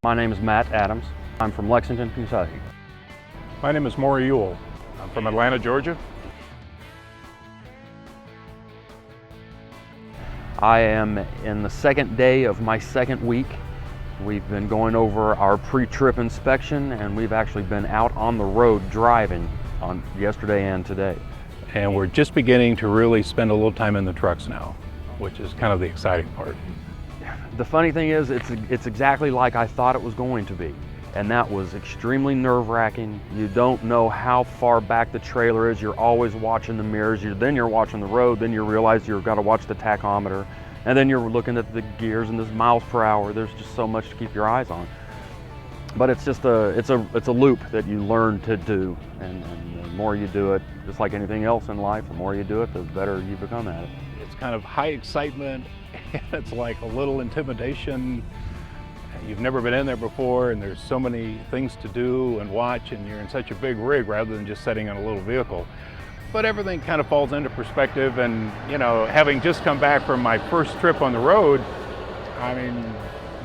My name is Matt Adams. I'm from Lexington, Kentucky. My name is Morry. I'm from Atlanta, Georgia. I am in the second day of my second week. We've been going over our pre-trip inspection, and we've actually been out on the road driving on yesterday and today. And we're just beginning to really spend a little time in the trucks now, which is kind of the exciting part. The funny thing is, it's exactly like I thought it was going to be, and that was extremely nerve-wracking. You don't know how far back the trailer is. You're always watching the mirrors. Then you're watching the road. Then you realize you've got to watch the tachometer, and then you're looking at the gears and the miles per hour. There's just so much to keep your eyes on. But it's just it's a loop that you learn to do, and the more you do it, just like anything else in life, the more you do it, the better you become at it. It's kind of high excitement. It's like a little intimidation. You've never been in there before, and there's so many things to do and watch, and you're in such a big rig rather than just sitting in a little vehicle. But everything kind of falls into perspective, and you know, having just come back from my first trip on the road, I mean,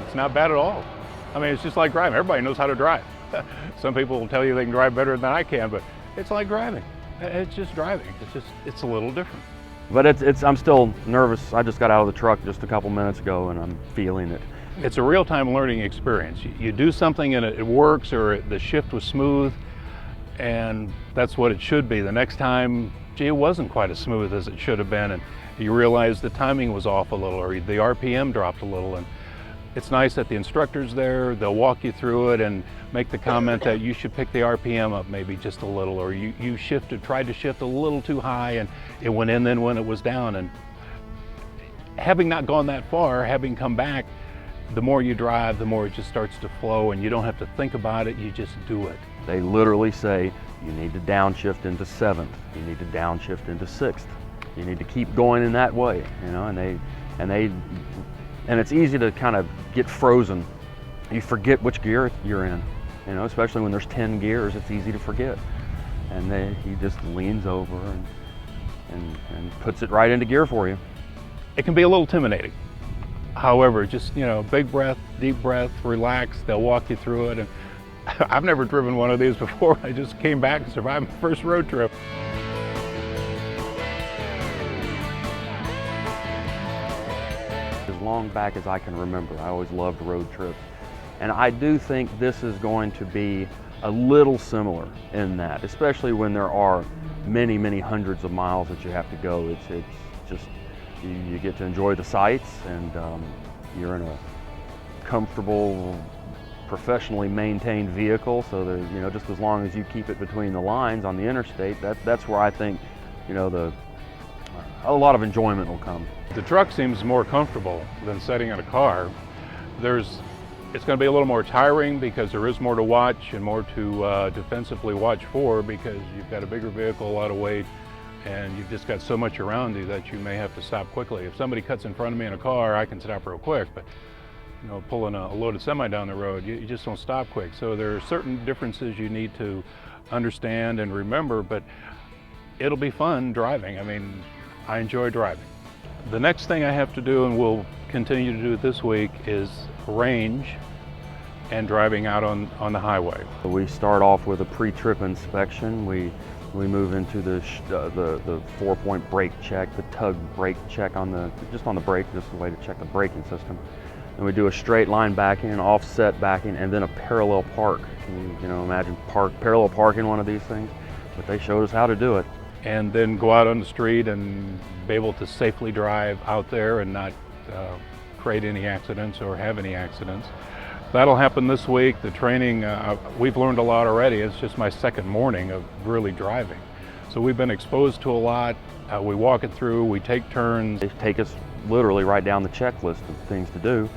it's not bad at all. I mean, it's just like driving. Everybody knows how to drive. Some people will tell you they can drive better than I can, but it's like driving. It's just driving. It's a little different. But I'm still nervous. I just got out of the truck just a couple minutes ago, and I'm feeling it. It's a real-time learning experience. You do something and it works, or the shift was smooth, and that's what it should be. The next time, gee, it wasn't quite as smooth as it should have been, and you realize the timing was off a little, or the RPM dropped a little. And it's nice that the instructor's there. They'll walk you through it and make the comment that you should pick the RPM up maybe just a little, or you tried to shift a little too high and it went in then when it was down. And having not gone that far, having come back, the more you drive, the more it just starts to flow, and you don't have to think about it, you just do it. They literally say you need to downshift into 7th, you need to downshift into 6th. You need to keep going in that way, you know, and it's easy to kind of get frozen. You forget which gear you're in, you know, especially when there's 10 gears, it's easy to forget. And he just leans over and puts it right into gear for you. It can be a little intimidating. However, just, you know, big breath, deep breath, relax. They'll walk you through it. And I've never driven one of these before. I just came back and survived my first road trip. As long back as I can remember, I always loved road trips. And I do think this is going to be a little similar in that, especially when there are many, many hundreds of miles that you have to go. It's just, you get to enjoy the sights, and you're in a comfortable, professionally maintained vehicle. So there's, you know, just as long as you keep it between the lines on the interstate, that's where I think, you know, a lot of enjoyment will come. The truck seems more comfortable than sitting in a car. It's going to be a little more tiring because there is more to watch and more to defensively watch for, because you've got a bigger vehicle, a lot of weight, and you've just got so much around you that you may have to stop quickly. If somebody cuts in front of me in a car, I can stop real quick, but you know, pulling a loaded semi down the road, you just don't stop quick. So there are certain differences you need to understand and remember, but it'll be fun driving. I mean, I enjoy driving. The next thing I have to do, and we'll continue to do it this week, is range and driving out on the highway. We start off with a pre-trip inspection. We move into the 4-point brake check, the tug brake check just on the brake, just a way to check the braking system. And we do a straight line backing, an offset backing, and then a parallel park. Can you know, imagine parallel parking one of these things? But they showed us how to do it. And then go out on the street and be able to safely drive out there and not create any accidents or have any accidents. That'll happen this week. The training, we've learned a lot already. It's just my second morning of really driving. So we've been exposed to a lot. We walk it through, we take turns. They take us literally right down the checklist of things to do,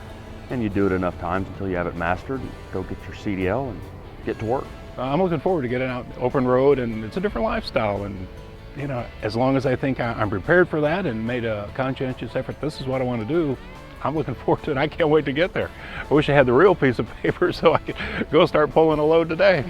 and you do it enough times until you have it mastered. Go get your CDL and get to work. I'm looking forward to getting out open road, and it's a different lifestyle. And you know, as long as I think I'm prepared for that and made a conscientious effort, this is what I want to do, I'm looking forward to it. I can't wait to get there. I wish I had the real piece of paper so I could go start pulling a load today.